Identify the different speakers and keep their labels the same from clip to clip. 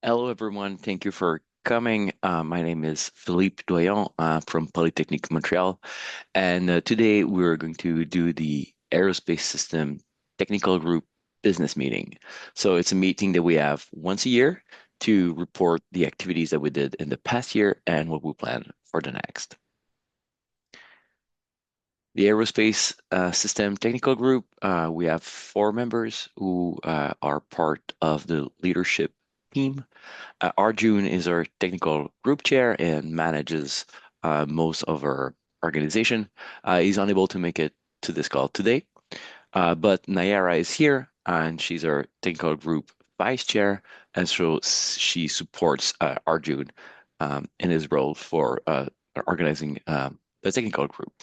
Speaker 1: Hello, everyone. Thank you for coming. My name is Philippe Doyon from Polytechnique Montreal, and today we're going to do the Aerospace System Technical Group business meeting. So it's a meeting that we have once a year to report the activities that we did in the past year and what we plan for the next. The Aerospace System Technical Group, we have four members who are part of the leadership team. Arjun is our technical group chair and manages most of our organization. He's unable to make it to this call today, but Nayara is here and she's our technical group vice chair, and so she supports Arjun in his role for organizing the technical group.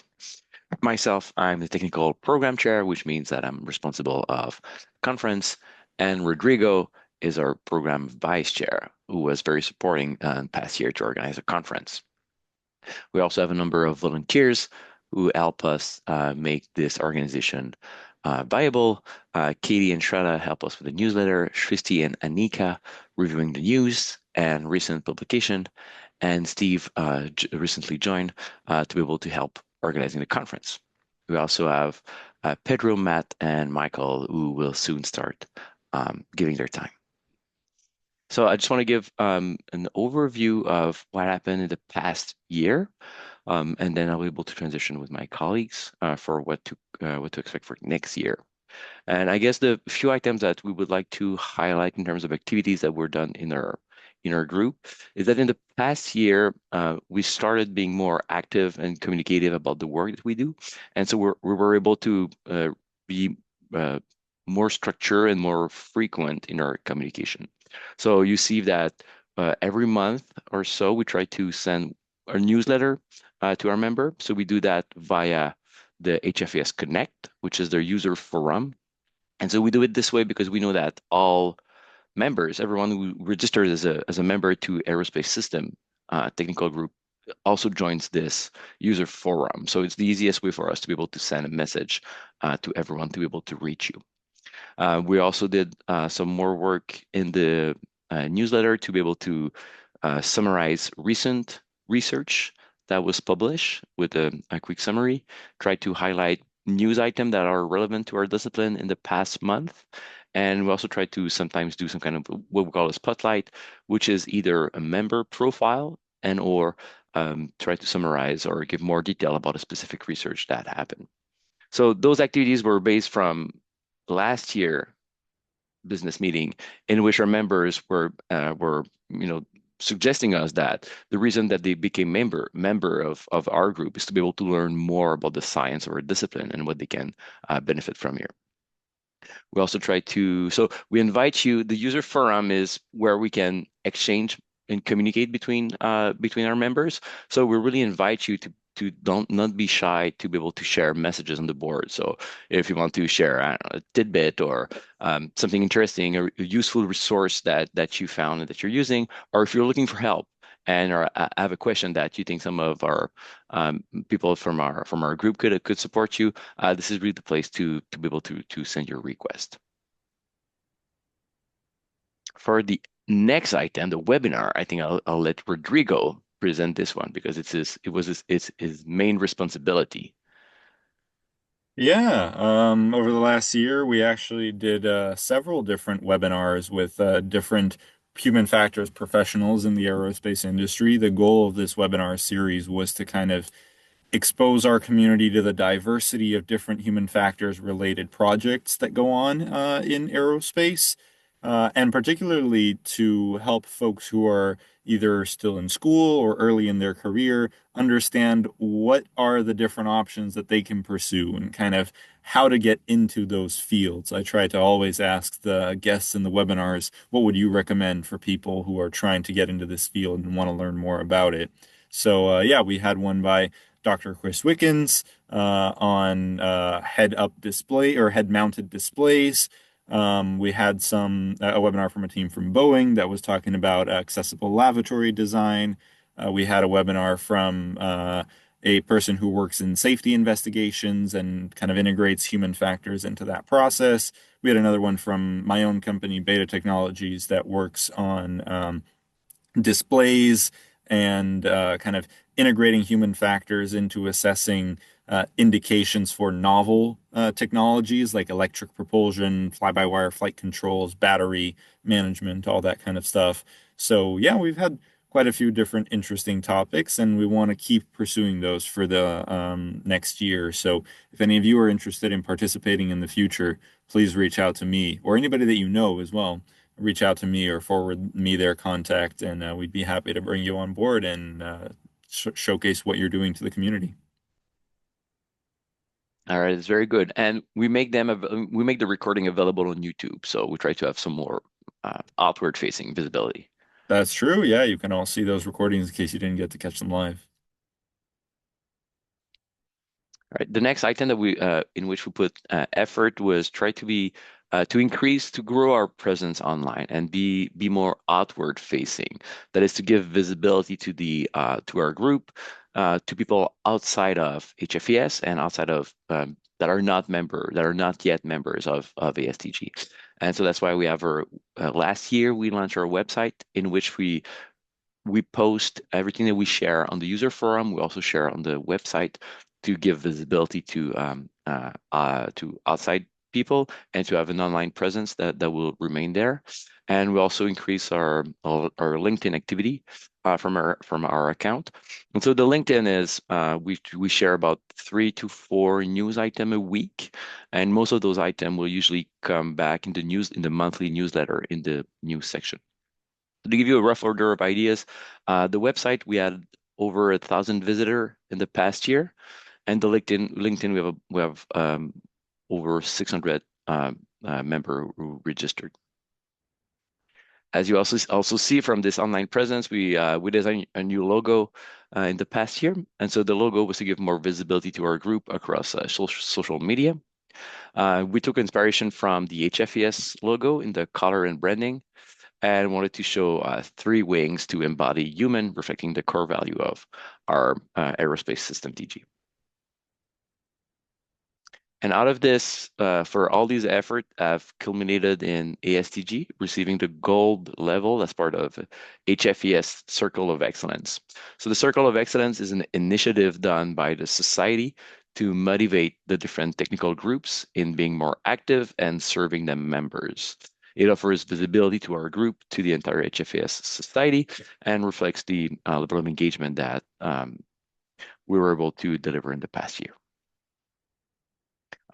Speaker 1: Myself, I'm the technical program chair, which means that I'm responsible of conference, and Rodrigo is our program vice chair, who was very supporting past year to organize a conference. We also have a number of volunteers who help us make this organization viable. Katie and Shraddha help us with the newsletter, Shristi and Anika reviewing the news and recent publication, and Steve recently joined to be able to help organizing the conference. We also have Pedro, Matt, and Michael, who will soon start giving their time. So I just want to give an overview of what happened in the past year, and then I'll be able to transition with my colleagues for what to expect for next year. And I guess the few items that we would like to highlight in terms of activities that were done in our group is that in the past year, we started being more active and communicative about the work that we do. And so we were able to be more structured and more frequent in our communication. So you see that every month or so, we try to send a newsletter to our member. So we do that via the HFAS Connect, which is their user forum. And so we do it this way because we know that all members, everyone who registers as a member to Aerospace System Technical Group also joins this user forum. So it's the easiest way for us to be able to send a message to everyone to be able to reach you. We also did some more work in the newsletter to be able to summarize recent research that was published with a quick summary, try to highlight news items that are relevant to our discipline in the past month. And we also try to sometimes do some kind of what we call a spotlight, which is either a member profile and or try to summarize or give more detail about a specific research that happened. So those activities were based from last year business meeting in which our members were suggesting us that the reason that they became member of our group is to be able to learn more about the science of our discipline and what they can benefit from here. We also try to, so we invite you, the user forum is where we can exchange and communicate between our members. So we really invite you to don't not be shy to be able to share messages on the board. So if you want to share, I don't know, a tidbit or something interesting or a useful resource that you found and that you're using, or if you're looking for help and or have a question that you think some of our people from our group could support you, this is really the place to be able to send your request. For the next item, the webinar, I think I'll let Rodrigo present this one because it's his main responsibility.
Speaker 2: Yeah, over the last year, we actually did several different webinars with different human factors professionals in the aerospace industry. The goal of this webinar series was to kind of expose our community to the diversity of different human factors related projects that go on in aerospace, and particularly to help folks who are either still in school or early in their career understand what are the different options that they can pursue and kind of how to get into those fields. I try to always ask the guests in the webinars, what would you recommend for people who are trying to get into this field and want to learn more about it? So, yeah, we had one by Dr. Chris Wickens on head-up display or head-mounted displays. We had a webinar from a team from Boeing that was talking about accessible lavatory design. We had a webinar from a person who works in safety investigations and kind of integrates human factors into that process. We had another one from my own company, Beta Technologies, that works on displays and kind of integrating human factors into assessing indications for novel technologies like electric propulsion, fly-by-wire flight controls, battery management, all that kind of stuff. So, yeah, we've had quite a few different interesting topics, and we want to keep pursuing those for the next year. So, if any of you are interested in participating in the future, please reach out to me or anybody that you know as well. Reach out to me or forward me their contact, and we'd be happy to bring you on board and showcase what you're doing to the community.
Speaker 1: All right, it's very good. And we make the recording available on YouTube, so we try to have some more outward facing visibility.
Speaker 2: That's true. Yeah, you can all see those recordings in case you didn't get to catch them live.
Speaker 1: All right. The next item that we in which we put effort was try to be to grow our presence online and be more outward facing. That is to give visibility to the to our group, to people outside of HFES and outside of that are not yet members of ASTG. And so that's why we have our last year we launched our website in which we post everything that we share on the user forum. We also share on the website to give visibility to outside people and to have an online presence that will remain there. And we also increase our LinkedIn activity from our account. And so the LinkedIn is we share about 3 to 4 news items a week, and most of those items will usually come back in the monthly newsletter in the news section. To give you a rough order of ideas, the website we had over 1,000 visitor in the past year, and the LinkedIn we have over 600 member who registered. As you also see from this online presence, we designed a new logo in the past year, and so the logo was to give more visibility to our group across social media. We took inspiration from the HFES logo in the color and branding, and wanted to show 3 wings to embody human, reflecting the core value of our aerospace system TG. And out of this, for all these efforts, have culminated in ASTG receiving the gold level as part of HFES Circle of Excellence. So the Circle of Excellence is an initiative done by the society to motivate the different technical groups in being more active and serving their members. It offers visibility to our group, to the entire HFAS society, and reflects the level of engagement that we were able to deliver in the past year.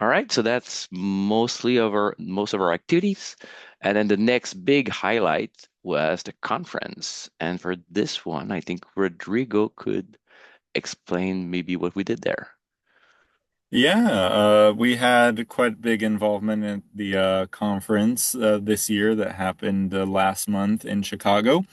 Speaker 1: All right, so that's most of our activities. And then the next big highlight was the conference. And for this one, I think Rodrigo could explain maybe what we did there.
Speaker 2: Yeah, we had quite big involvement in the conference this year that happened last month in Chicago.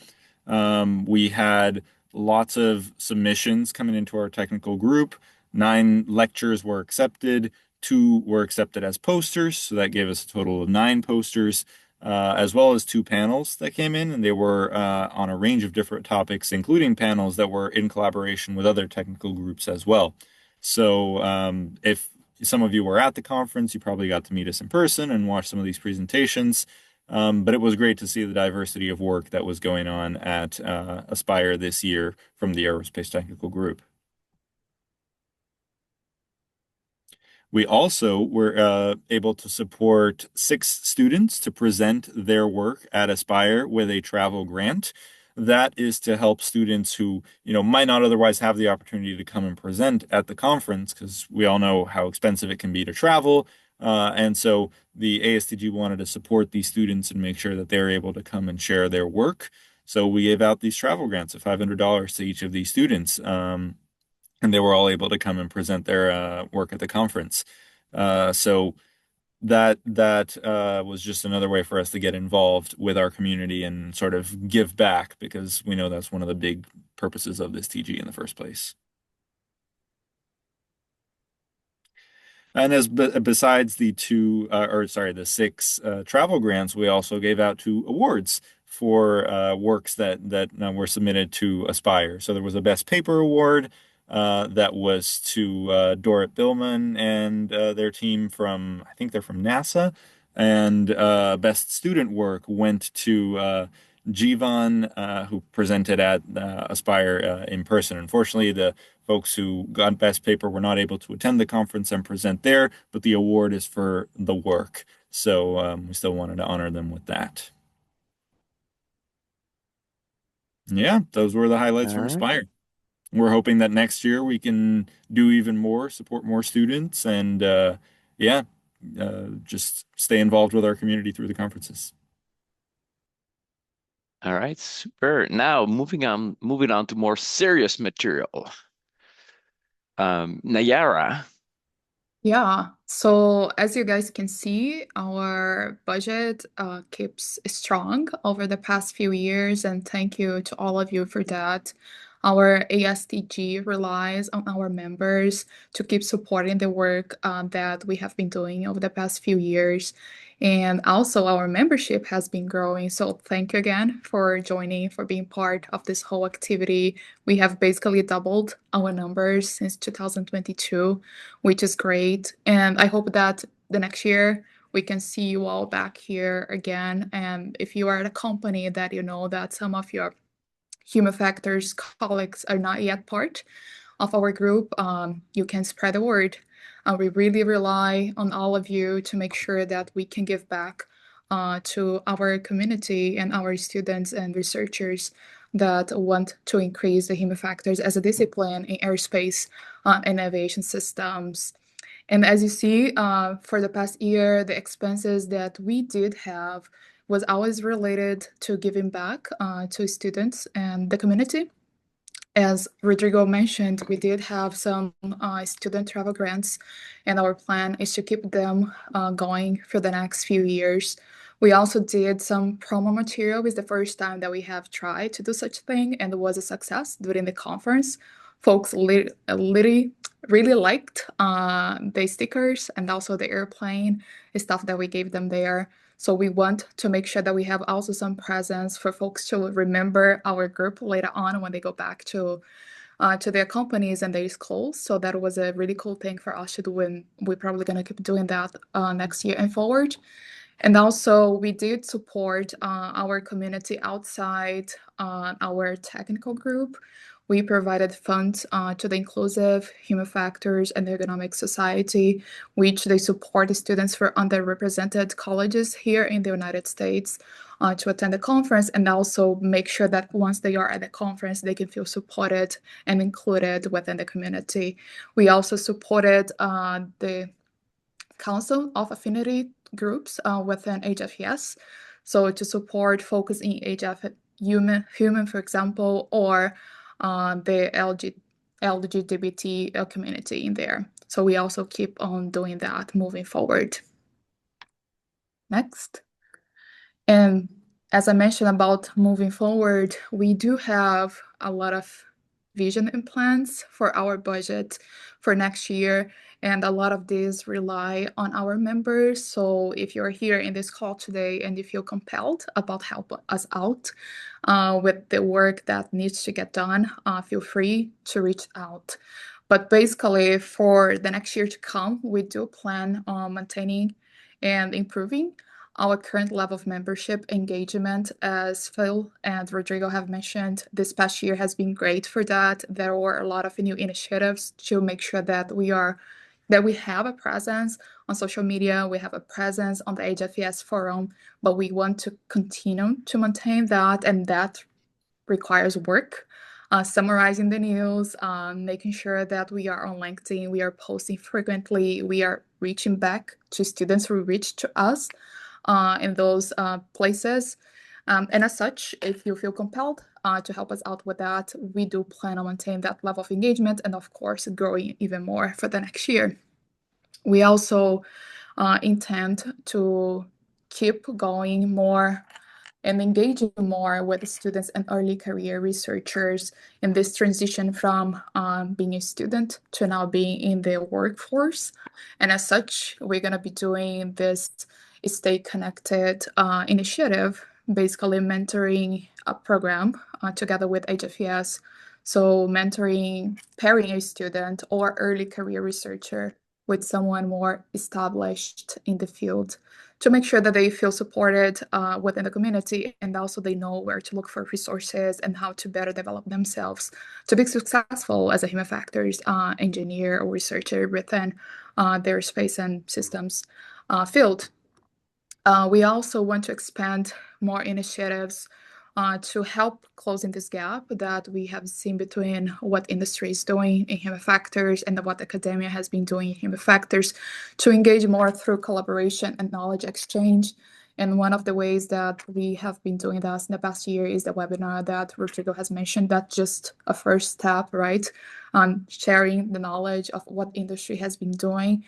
Speaker 2: We had lots of submissions coming into our technical group. 9 lectures were accepted, 2 were accepted as posters, so that gave us a total of 9 posters, as well as 2 panels that came in, and they were on a range of different topics, including panels that were in collaboration with other technical groups as well. So, if some of you were at the conference, you probably got to meet us in person and watch some of these presentations. But it was great to see the diversity of work that was going on at Aspire this year from the Aerospace Technical Group. We also were able to support 6 students to present their work at Aspire with a travel grant. That is to help students who, might not otherwise have the opportunity to come and present at the conference, because we all know how expensive it can be to travel. And so the ASTG wanted to support these students and make sure that they're able to come and share their work. So we gave out these travel grants of $500 to each of these students. And they were all able to come and present their work at the conference. So that was just another way for us to get involved with our community and sort of give back, because we know that's one of the big purposes of this TG in the first place. And besides the 6 travel grants, we also gave out 2 awards for works that were submitted to Aspire. So there was a Best Paper Award, that was to Dorrit Billman and their team from, I think they're from NASA. And best student work went to Jivan, who presented at Aspire in person. Unfortunately, the folks who got best paper were not able to attend the conference and present there, but the award is for the work. So we still wanted to honor them with that. Yeah, those were the highlights
Speaker 1: All
Speaker 2: from
Speaker 1: right.
Speaker 2: Aspire. We're hoping that next year we can do even more, support more students, and yeah, just stay involved with our community through the conferences.
Speaker 1: All right, super. Now moving on to more serious material. Nayara.
Speaker 3: Yeah, so as you guys can see, our budget keeps strong over the past few years, and thank you to all of you for that. Our ASTG relies on our members to keep supporting the work that we have been doing over the past few years. And also, our membership has been growing. So, thank you again for joining, for being part of this whole activity. We have basically doubled our numbers since 2022, which is great. And I hope that the next year we can see you all back here again. And if you are at a company that you know that some of your human factors colleagues are not yet part of our group, you can spread the word. We really rely on all of you to make sure that we can give back to our community and our students and researchers that want to increase the human factors as a discipline in aerospace and aviation systems. And as you see, for the past year, the expenses that we did have was always related to giving back to students and the community. As Rodrigo mentioned, we did have some student travel grants, and our plan is to keep them going for the next few years. We also did some promo material. It's the first time that we have tried to do such a thing, and it was a success during the conference. Folks really liked the stickers and also the airplane stuff that we gave them there. So we want to make sure that we have also some presents for folks to remember our group later on when they go back to their companies and their schools. So that was a really cool thing for us to do, and we're probably gonna keep doing that next year and forward. And also, we did support our community outside our technical group. We provided funds to the Inclusive Human Factors and Ergonomic Society, which they support the students for underrepresented colleges here in the United States to attend the conference, and also make sure that once they are at the conference, they can feel supported and included within the community. We also supported the Council of Affinity Groups within HFES. So to support focus in HF human, for example, or the LGBT community in there. So we also keep on doing that moving forward. Next. And as I mentioned about moving forward, we do have a lot of vision and plans for our budget for next year. And a lot of these rely on our members. So if you're here in this call today and you feel compelled about help us out with the work that needs to get done, feel free to reach out. But basically, for the next year to come, we do plan on maintaining and improving our current level of membership engagement. As Phil and Rodrigo have mentioned, this past year has been great for that. There were a lot of new initiatives to make sure that we have a presence on social media, we have a presence on the HFES forum, but we want to continue to maintain that, and that requires work. Summarizing the news, making sure that we are on LinkedIn, we are posting frequently, we are reaching back to students who reach to us in those places. And as such, if you feel compelled to help us out with that, we do plan on maintaining that level of engagement and, of course, growing even more for the next year. We also intend to keep going more and engaging more with students and early career researchers in this transition from being a student to now being in the workforce. And as such, we're going to be doing this Stay Connected initiative, basically mentoring a program together with HFES So mentoring, pairing a student or early career researcher with someone more established in the field to make sure that they feel supported within the community, and also they know where to look for resources and how to better develop themselves to be successful as a human factors engineer or researcher within their space and systems field. We also want to expand more initiatives to help closing this gap that we have seen between what industry is doing in human factors and what academia has been doing in human factors, to engage more through collaboration and knowledge exchange. And one of the ways that we have been doing this in the past year is the webinar that Rodrigo has mentioned. That's just a first step, right? On sharing the knowledge of what industry has been doing.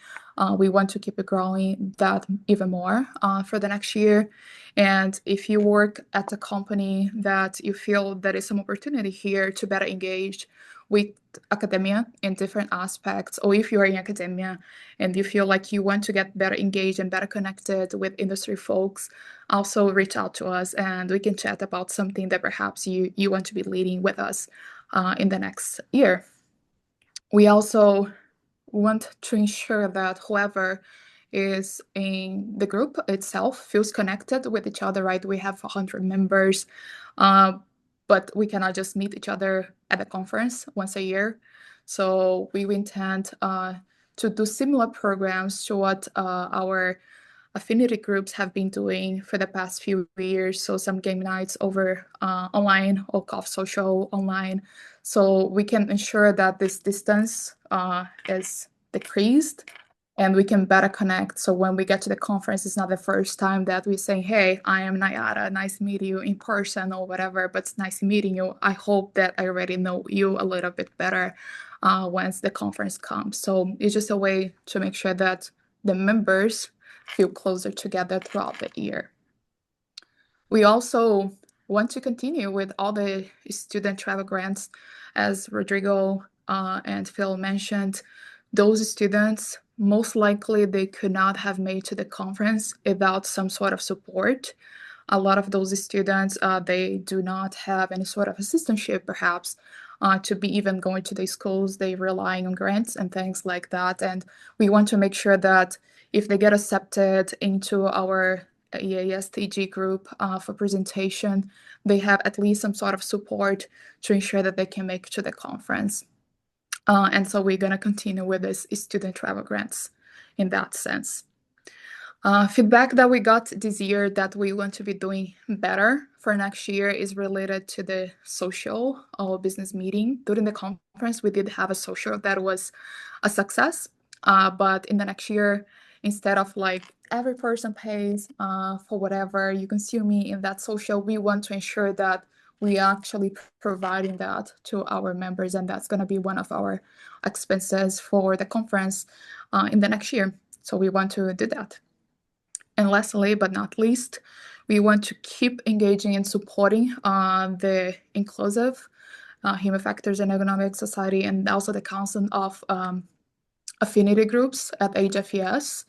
Speaker 3: We want to keep it growing that even more for the next year. And if you work at a company that you feel there is some opportunity here to better engage with academia in different aspects, or if you are in academia and you feel like you want to get better engaged and better connected with industry folks, also reach out to us and we can chat about something that perhaps you want to be leading with us in the next year. We also want to ensure that whoever is in the group itself feels connected with each other, right? We have 100 members, but we cannot just meet each other at a conference once a year. So we intend to do similar programs to what our affinity groups have been doing for the past few years. So some game nights over online or coffee social online. So we can ensure that this distance is decreased and we can better connect. So when we get to the conference, it's not the first time that we say, hey, I am Nayara, nice to meet you in person or whatever, but it's nice meeting you. I hope that I already know you a little bit better once the conference comes. So it's just a way to make sure that the members feel closer together throughout the year. We also want to continue with all the student travel grants. As Rodrigo and Phil mentioned, those students, most likely they could not have made to the conference without some sort of support. A lot of those students, they do not have any sort of assistantship, perhaps, to be even going to the schools. They relying on grants and things like that. And we want to make sure that if they get accepted into our ASTG group for presentation, they have at least some sort of support to ensure that they can make to the conference. And so we're going to continue with this student travel grants in that sense. Feedback that we got this year that we want to be doing better for next year is related to the social or business meeting. During the conference, we did have a social that was a success, but in the next year, instead of like every person pays for whatever you consume in that social, we want to ensure that we are actually providing that to our members, and that's going to be one of our expenses for the conference in the next year. So we want to do that. And lastly, but not least, we want to keep engaging and supporting the inclusive human factors and economic society, and also the council of affinity groups at HFES.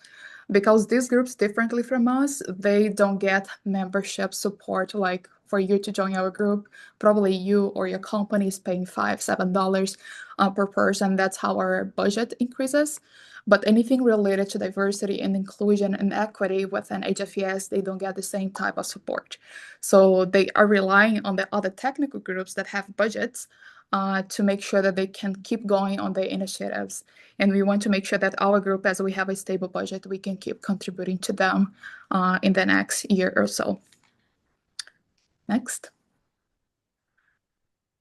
Speaker 3: Because these groups, differently from us, they don't get membership support. Like for you to join our group, probably you or your company is paying $5-7 per person. That's how our budget increases. But anything related to diversity and inclusion and equity within HFES, they don't get the same type of support. So they are relying on the other technical groups that have budgets to make sure that they can keep going on their initiatives. And we want to make sure that our group, as we have a stable budget, we can keep contributing to them in the next year or so. Next.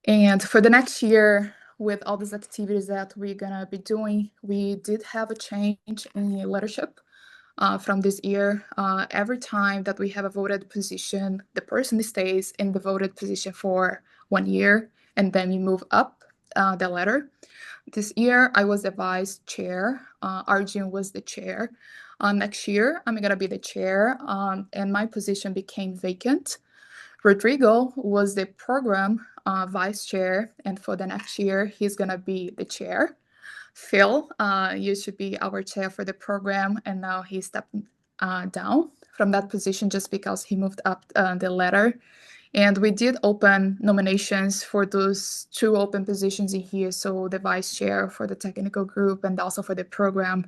Speaker 3: And for the next year, with all these activities that we're gonna be doing, we did have a change in leadership from this year. Every time that we have a voted position, the person stays in the voted position for 1 year, and then we move up the ladder. This year, I was the vice chair. Arjun was the chair. Next year, I'm gonna be the chair, and my position became vacant. Rodrigo was the program vice chair, and for the next year, he's gonna be the chair. Phil used to be our chair for the program, and now he stepped down from that position just because he moved up the ladder. And we did open nominations for those two open positions in here. So the vice chair for the technical group and also for the program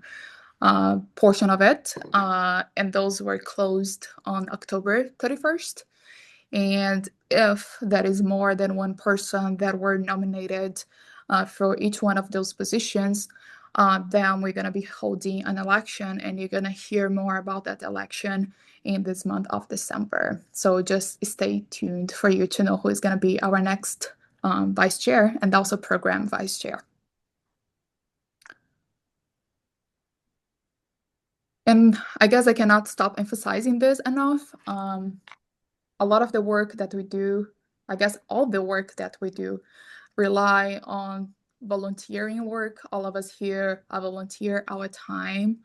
Speaker 3: portion of it. And those were closed on October 31st. And if that is more than one person that were nominated for each one of those positions, then we're going to be holding an election, and you're going to hear more about that election in this month of December. So just stay tuned for you to know who is going to be our next vice chair and also program vice chair. And I guess I cannot stop emphasizing this enough. A lot of the work that we do, I guess all the work that we do, rely on volunteering work. All of us here volunteer our time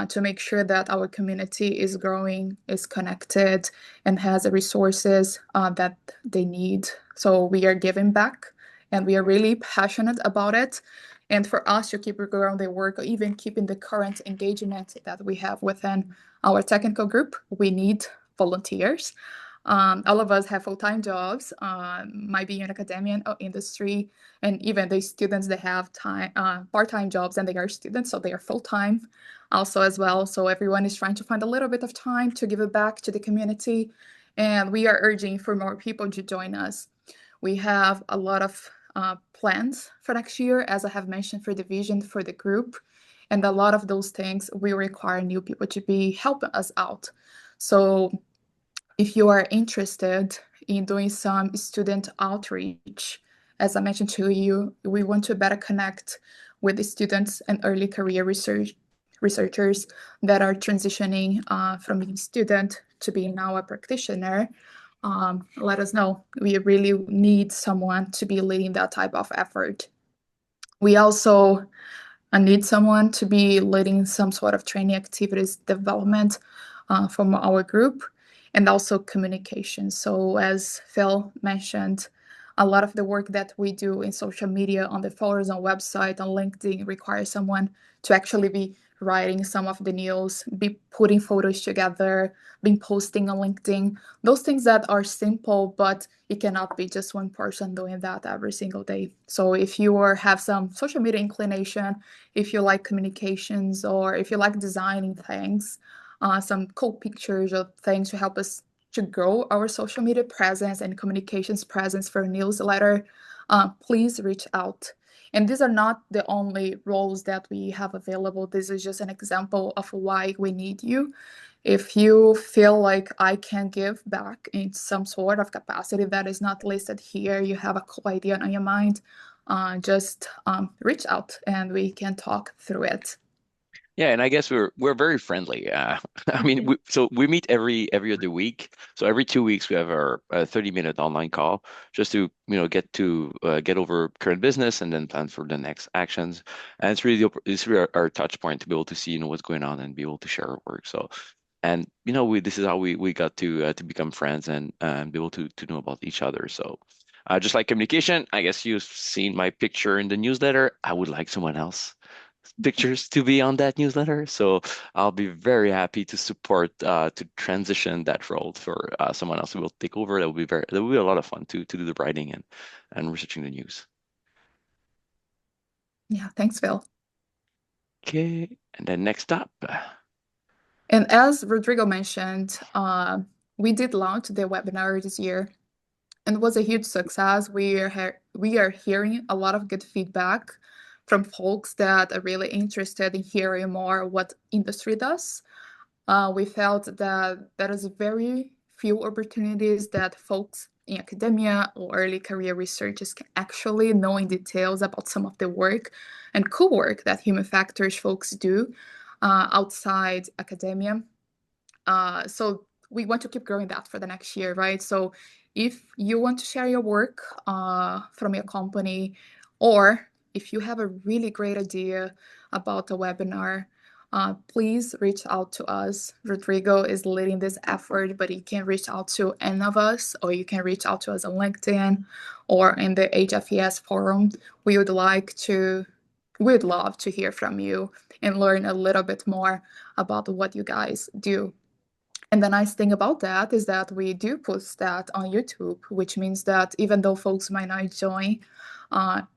Speaker 3: to make sure that our community is growing, is connected, and has the resources that they need. So we are giving back, and we are really passionate about it. And for us to keep growing the work, or even keeping the current engagement that we have within our technical group, we need volunteers. All of us have full-time jobs, might be in academia or industry, and even the students that have part-time jobs and they are students, so they are full-time also as well. So everyone is trying to find a little bit of time to give it back to the community, and we are urging for more people to join us. We have a lot of plans for next year, as I have mentioned, for the vision for the group, and a lot of those things will require new people to be helping us out. So if you are interested in doing some student outreach, as I mentioned to you, we want to better connect with the students and early career researchers that are transitioning from being student to being now a practitioner. Let us know. We really need someone to be leading that type of effort. We also need someone to be leading some sort of training activities development from our group, and also communication. So as Phil mentioned, a lot of the work that we do in social media, on the forums, on website, on LinkedIn, requires someone to actually be writing some of the news, be putting photos together, being posting on LinkedIn. Those things that are simple, but it cannot be just one person doing that every single day. So if you have some social media inclination, if you like communications, or if you like designing things, some cool pictures of things to help us to grow our social media presence and communications presence for a newsletter, please reach out. And these are not the only roles that we have available. This is just an example of why we need you. If you feel like I can give back in some sort of capacity that is not listed here, you have a cool idea on your mind, just reach out and we can talk through it.
Speaker 1: Yeah, and I guess we're very friendly. I mean, we meet every other week. So every 2 weeks we have our 30-minute online call just to get over current business and then plan for the next actions. And it's really our touch point to be able to see what's going on and be able to share our work. So, and this is how we got to become friends and be able to know about each other. So. Just like communication, I guess you've seen my picture in the newsletter. I would like someone else pictures to be on that newsletter. So I'll be very happy to support to transition that role for someone else who will take over. That will be a lot of fun to do the writing and researching the news.
Speaker 3: Yeah, thanks, Phil.
Speaker 1: Okay, and then next up.
Speaker 3: And as Rodrigo mentioned, we did launch the webinar this year, and it was a huge success. We are hearing a lot of good feedback from folks that are really interested in hearing more what industry does. We felt that there is very few opportunities that folks in academia or early career researchers can actually know in details about some of the work and cool work that human factors folks do outside academia. So we want to keep growing that for the next year, right? So if you want to share your work from your company, or if you have a really great idea about a webinar, please reach out to us. Rodrigo is leading this effort, but you can reach out to any of us, or you can reach out to us on LinkedIn or in the HFES forum. We would love to hear from you and learn a little bit more about what you guys do. And the nice thing about that is that we do post that on YouTube, which means that even though folks might not join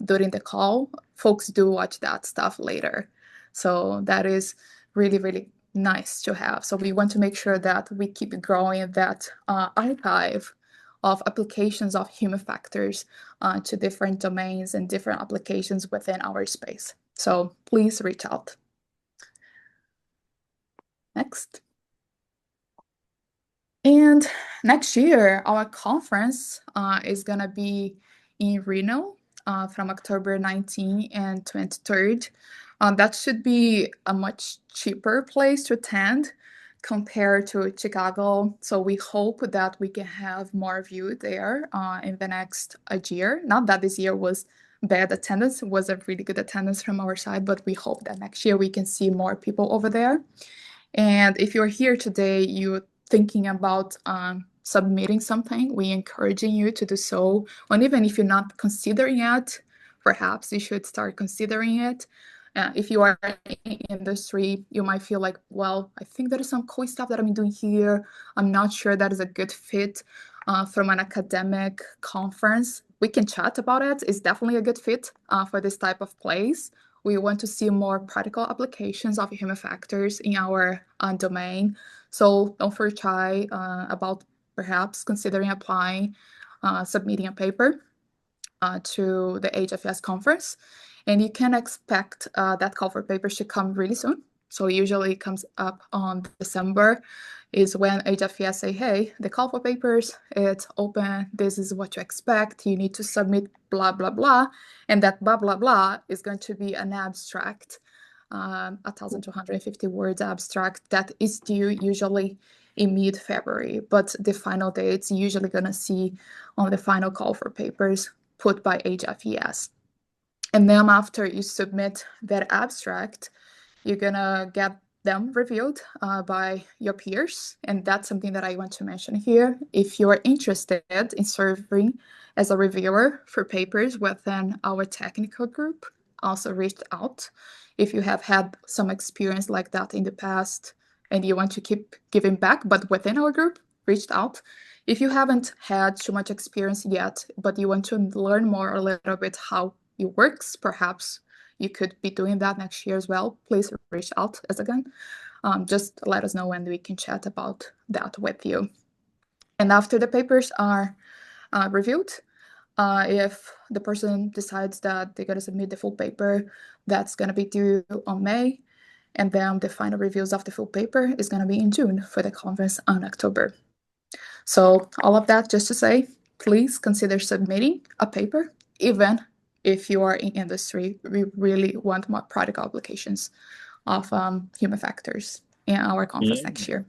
Speaker 3: during the call, folks do watch that stuff later. So that is really, really nice to have. So we want to make sure that we keep growing that archive of applications of human factors to different domains and different applications within our space. So please reach out. Next. And next year, our conference is going to be in Reno from October 19 and 23rd. That should be a much cheaper place to attend compared to Chicago. So we hope that we can have more of you there in the next year. Not that this year was bad attendance, it was a really good attendance from our side, but we hope that next year we can see more people over there. And if you're here today, you're thinking about submitting something, we're encouraging you to do so. And even if you're not considering it, perhaps you should start considering it. If you are in industry, you might feel like, well, I think there is some cool stuff that I'm doing here. I'm not sure that is a good fit from an academic conference. We can chat about it. It's definitely a good fit for this type of place. We want to see more practical applications of human factors in our domain. So don't feel shy about perhaps considering applying, submitting a paper to the HFS conference. And you can expect that call for papers to come really soon. So usually it comes up on December is when HFS say, hey, the call for papers, it's open. This is what you expect. You need to submit blah, blah, blah. And that blah, blah, blah is going to be an abstract, 1,250 words abstract that is due usually in mid-February. But the final date's usually going to see on the final call for papers put by HFES. And then after you submit that abstract, you're gonna get them reviewed by your peers. And that's something that I want to mention here. If you're interested in serving as a reviewer for papers within our technical group, also reach out. If you have had some experience like that in the past and you want to keep giving back, but within our group, reach out. If you haven't had too much experience yet, but you want to learn more a little bit how it works, perhaps you could be doing that next year as well. Please reach out as again. Just let us know and we can chat about that with you. And after the papers are reviewed, if the person decides that they're going to submit the full paper, that's going to be due on May. And then the final reviews of the full paper is going to be in June for the conference on October. So all of that just to say, please consider submitting a paper, even if you are in industry. We really want more practical applications of human factors in our conference next year.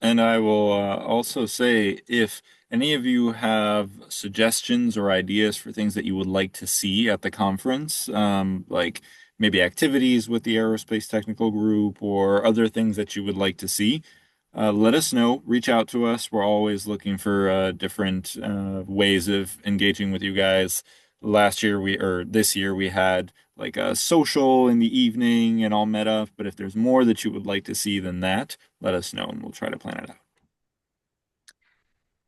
Speaker 2: And I will also say, if any of you have suggestions or ideas for things that you would like to see at the conference, like maybe activities with the Aerospace Technical Group or other things that you would like to see, let us know. Reach out to us. We're always looking for different ways of engaging with you guys. This year we had like a social in the evening and all met up. But if there's more that you would like to see than that, let us know and we'll try to plan it out.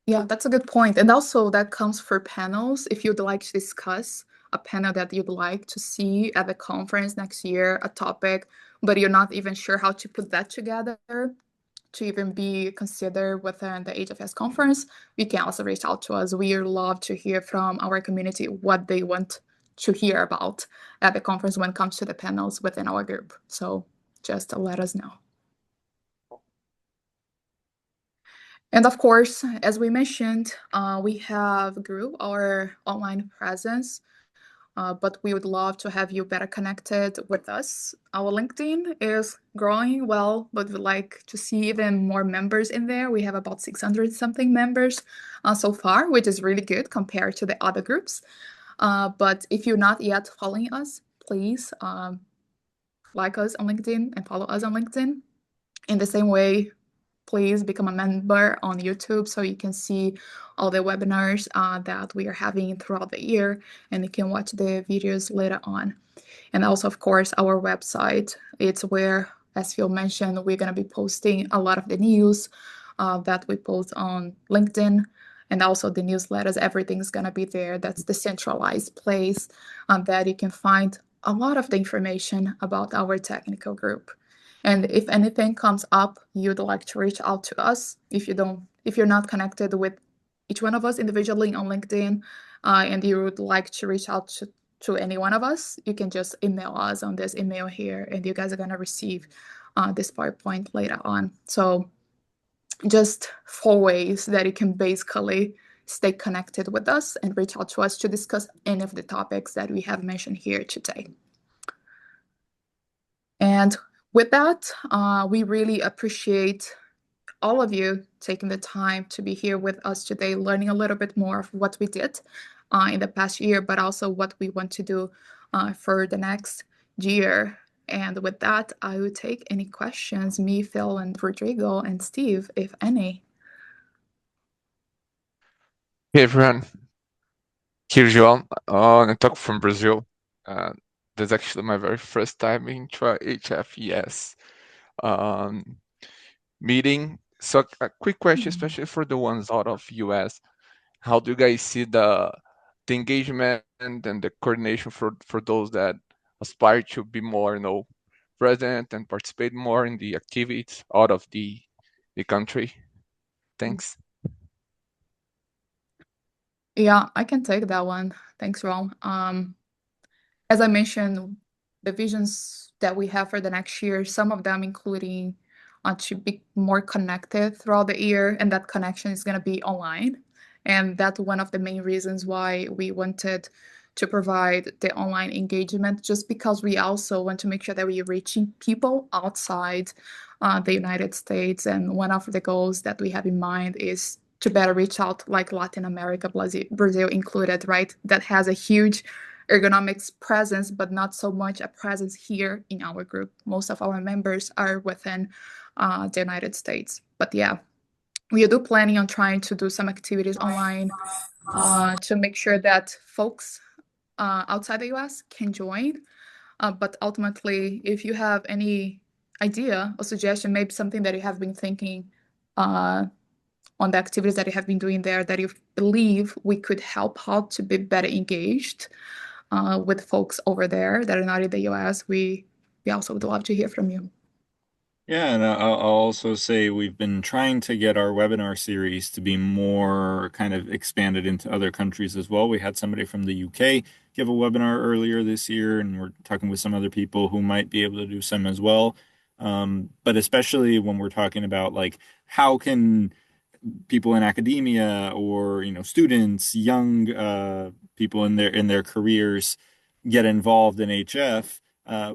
Speaker 3: Yeah, that's a good point. And also that comes for panels. If you'd like to discuss a panel that you'd like to see at the conference next year, a topic, but you're not even sure how to put that together to even be considered within the HFS conference, you can also reach out to us. We love to hear from our community what they want to hear about at the conference when it comes to the panels within our group. So just let us know. And of course, as we mentioned, we have grew our online presence, but we would love to have you better connected with us. Our LinkedIn is growing well, but we'd like to see even more members in there. We have about 600 something members so far, which is really good compared to the other groups. But if you're not yet following us, please like us on LinkedIn and follow us on LinkedIn. In the same way, please become a member on YouTube so you can see all the webinars that we are having throughout the year, and you can watch the videos later on. And also, of course, our website. It's where, as Phil mentioned, we're going to be posting a lot of the news, that we post on LinkedIn. And also the newsletters, everything's going to be there. That's the centralized place that you can find a lot of the information about our technical group. And if anything comes up, you'd like to reach out to us. If you're not connected with each one of us individually on LinkedIn, and you would like to reach out to any one of us, you can just email us on this email here, and you guys are gonna receive this PowerPoint later on. So just 4 ways that you can basically stay connected with us and reach out to us to discuss any of the topics that we have mentioned here today. And with that, we really appreciate all of you taking the time to be here with us today, learning a little bit more of what we did in the past year, but also what we want to do for the next year. And with that, I will take any questions, me, Phil, and Rodrigo, and Steve, if any.
Speaker 4: Hey everyone, here's João. I talk from Brazil. That's actually my very first time into a HFES um, meeting. So a quick question, especially for the ones out of US. How do you guys see the engagement and the coordination for those that aspire to be more, present and participate more in the activities out of the country? Thanks.
Speaker 3: Yeah, I can take that one. Thanks, Ron. As I mentioned, the visions that we have for the next year, some of them including to be more connected throughout the year, and that connection is going to be online. And that's one of the main reasons why we wanted to provide the online engagement, just because we also want to make sure that we're reaching people outside the United States. And one of the goals that we have in mind is to better reach out, like Latin America, Brazil included, right? That has a huge ergonomics presence, but not so much a presence here in our group. Most of our members are within the United States. But yeah, we are planning on trying to do some activities online to make sure that folks outside the US can join. But ultimately, if you have any idea or suggestion, maybe something that you have been thinking on the activities that you have been doing there that you believe we could help out to be better engaged with folks over there that are not in the US, we also would love to hear from you.
Speaker 2: Yeah, and I'll also say we've been trying to get our webinar series to be more kind of expanded into other countries as well. We had somebody from the UK give a webinar earlier this year, and we're talking with some other people who might be able to do some as well. But especially when we're talking about like how can people in academia or students, young people in their careers get involved in HF.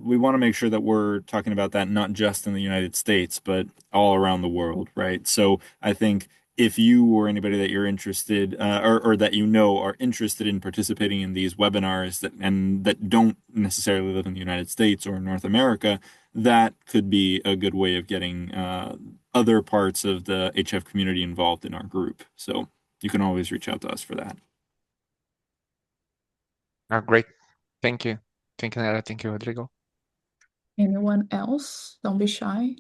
Speaker 2: We want to make sure that we're talking about that not just in the United States, but all around the world, right? So I think if you or anybody that you're interested or that are interested in participating in these webinars that don't necessarily live in the United States or North America, that could be a good way of getting other parts of the HF community involved in our group. So you can always reach out to us for that.
Speaker 4: Great. Thank you. Thank you, Nara. Thank you, Rodrigo.
Speaker 3: Anyone else? Don't be shy.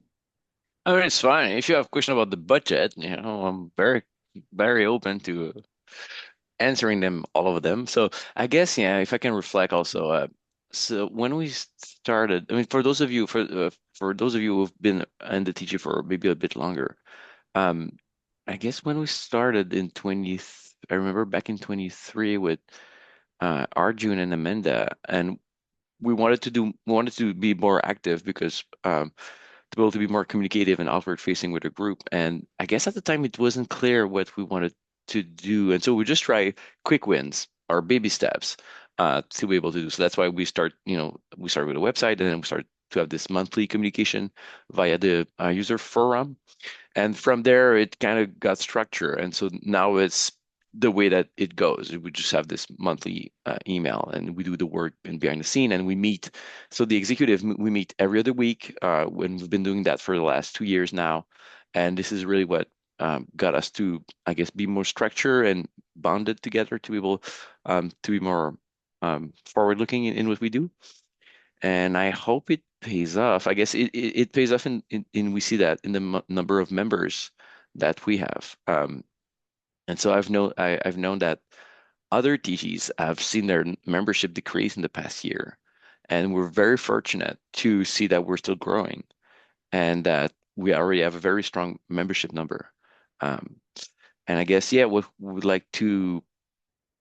Speaker 1: I mean, it's fine. If you have a question about the budget, I'm very, very open to answering them, all of them. So I guess, yeah, if I can reflect also, so when we started, I mean, for those of you who've been in the TG for maybe a bit longer, I guess when we started in I remember back in 23 with Arjun and Amanda, and we wanted to be more active because to be able to be more communicative and outward facing with the group. And I guess at the time it wasn't clear what we wanted to do. And so we just try quick wins or baby steps to be able to do. So that's why we started with a website, and then we started to have this monthly communication via the user forum. And from there, it kind of got structure. And so now it's the way that it goes. We just have this monthly email, and we do the work and behind the scene, and we meet. So the executive, we meet every other week, when we've been doing that for the last 2 years now. And this is really what got us to, I guess, be more structured and bonded together to be able to be more forward-looking in what we do. And I hope it pays off. I guess it pays off in we see that in the number of members that we have. And so I've known that other TGs have seen their membership decrease in the past year, and we're very fortunate to see that we're still growing and that we already have a very strong membership number. Um, and I guess, yeah, what we would like to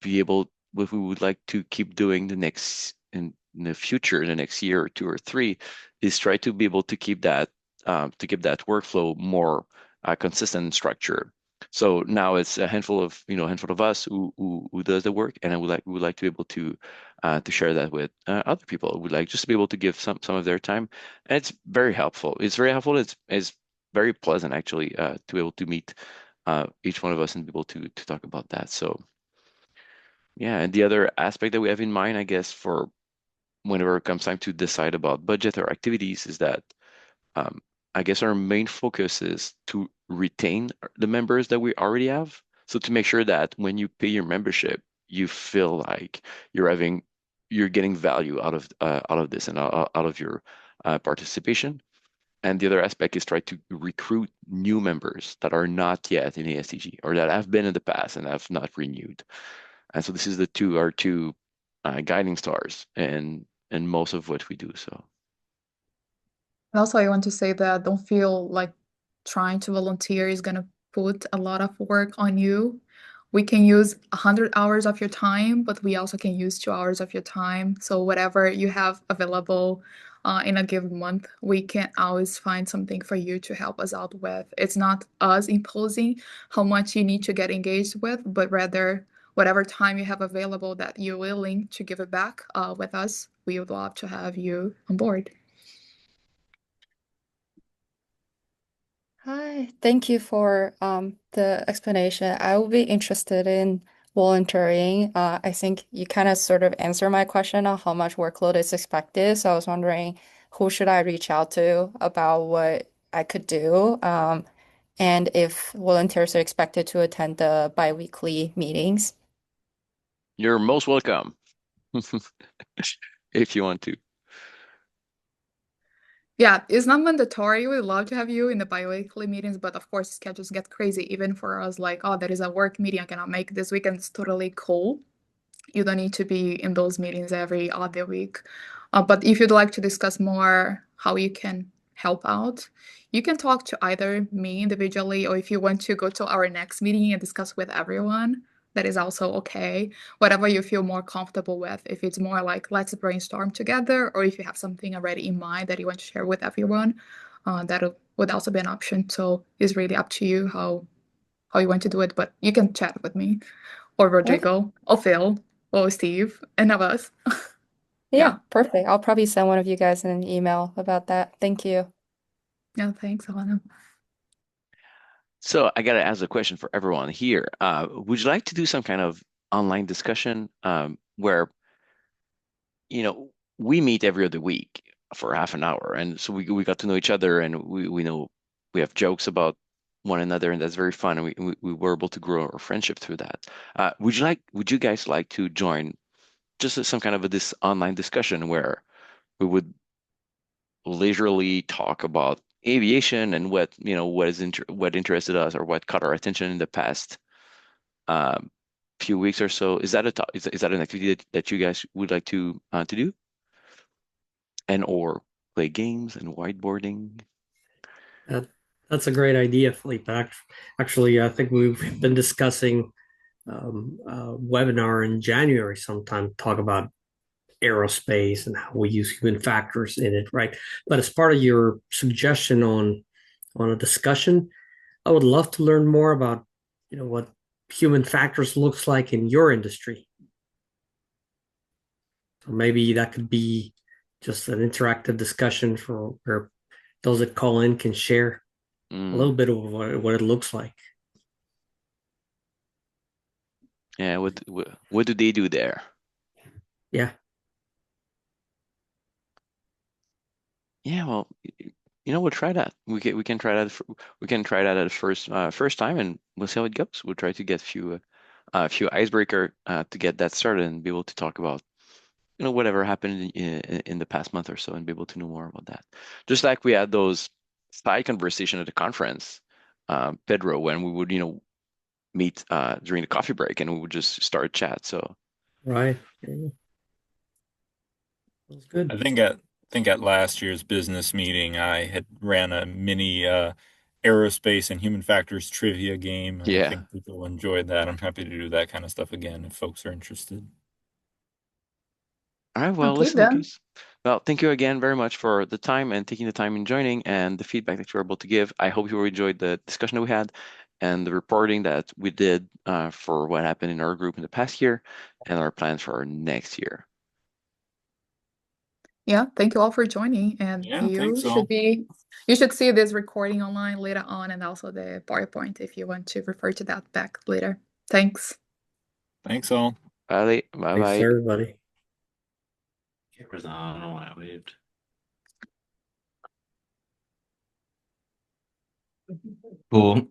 Speaker 1: be able, what we would like to keep doing in the future, in the next year or two or three, is try to be able to keep that workflow more consistent and structured. So now it's a handful of us who does the work, and we would like to be able to share that with other people. We'd like just to be able to give some of their time, and it's very helpful. It's very helpful. It's very pleasant actually to be able to meet each one of us and be able to talk about that. So yeah, and the other aspect that we have in mind, I guess, for whenever it comes time to decide about budget or activities, is that um, I guess our main focus is to retain the members that we already have. So to make sure that when you pay your membership, you feel like you're getting value out of this and out of your participation. And the other aspect is try to recruit new members that are not yet in ASTG or that have been in the past and have not renewed. And so this is our two guiding stars and most of what we do. So
Speaker 3: And also, I want to say that don't feel like trying to volunteer is going to put a lot of work on you. We can use 100 hours of your time, but we also can use 2 hours of your time. So whatever you have available in a given month, we can always find something for you to help us out with. It's not us imposing how much you need to get engaged with, but rather whatever time you have available that you're willing to give it back with us, we would love to have you on board.
Speaker 5: Hi, thank you for the explanation. I will be interested in volunteering. I think you kind of sort of answered my question on how much workload is expected. So I was wondering who should I reach out to about what I could do, and if volunteers are expected to attend the biweekly meetings.
Speaker 1: you're most welcome if you want to.
Speaker 3: Yeah, it's not mandatory. We'd love to have you in the bi-weekly meetings, but of course, schedules get crazy even for us. Like, oh, there is a work meeting I cannot make this weekend. It's totally cool. You don't need to be in those meetings every other week. But if you'd like to discuss more how you can help out, you can talk to either me individually, or if you want to go to our next meeting and discuss with everyone, that is also okay. Whatever you feel more comfortable with. If it's more like let's brainstorm together, or if you have something already in mind that you want to share with everyone, that would also be an option. So it's really up to you how you want to do it. But you can chat with me or
Speaker 5: Okay.
Speaker 3: Rodrigo or Phil or Steve and of us. Yeah.
Speaker 5: Yeah, perfect. I'll probably send one of you guys an email about that. Thank you.
Speaker 3: Yeah, thanks, Alana.
Speaker 1: So I got to ask a question for everyone here. Would you like to do some kind of online discussion where, we meet every other week for half an hour, and so we got to know each other, and we know we have jokes about one another, and that's very fun, and we were able to grow our friendship through that. Would you guys like to join just some kind of this online discussion where we would leisurely talk about aviation and what interested us or what caught our attention in the past um, few weeks or so. Is that an activity that you guys would like to do and or play games and whiteboarding?
Speaker 6: That, that's a great idea, Felipe. Actually, I think we've been discussing a webinar in January sometime, talk about aerospace and how we use human factors in it, right? But as part of your suggestion on a discussion, I would love to learn more about, what human factors looks like in your industry. So maybe that could be just an interactive discussion for where those that call in can share a little
Speaker 1: Mm,
Speaker 6: bit of what it looks like.
Speaker 1: yeah, what do they do there?
Speaker 6: Yeah.
Speaker 1: Yeah, well, we'll try that. We can try that. We can try that at the first time, and we'll see how it goes. We'll try to get a few icebreaker to get that started and be able to talk about whatever happened in the past month or so and be able to know more about that. Just like we had those side conversation at the conference Pedro, when we would, meet during the coffee break and we would just start a chat. So
Speaker 6: Right. Yeah. That's good.
Speaker 2: I think at last year's business meeting, I had ran a mini aerospace and human factors trivia game, and I
Speaker 1: yeah.
Speaker 2: think people enjoyed that. I'm happy to do that kind of stuff again if folks are interested.
Speaker 1: All right. Well,
Speaker 3: Okay,
Speaker 1: listen,
Speaker 3: then.
Speaker 1: Lucas. Well, thank you again very much for the time and taking the time in joining and the feedback that you were able to give. I hope you enjoyed the discussion that we had and the reporting that we did for what happened in our group in the past year and our plans for our next year.
Speaker 3: Yeah, thank you all for joining. And
Speaker 2: Yeah, thanks all.
Speaker 3: you should see this recording online later on and also the PowerPoint if you want to refer to that back later. Thanks.
Speaker 2: Thanks all.
Speaker 1: Bye.
Speaker 6: Thanks,
Speaker 1: Bye-bye.
Speaker 6: everybody.
Speaker 7: Camera's on. I don't know why I waved. Cool.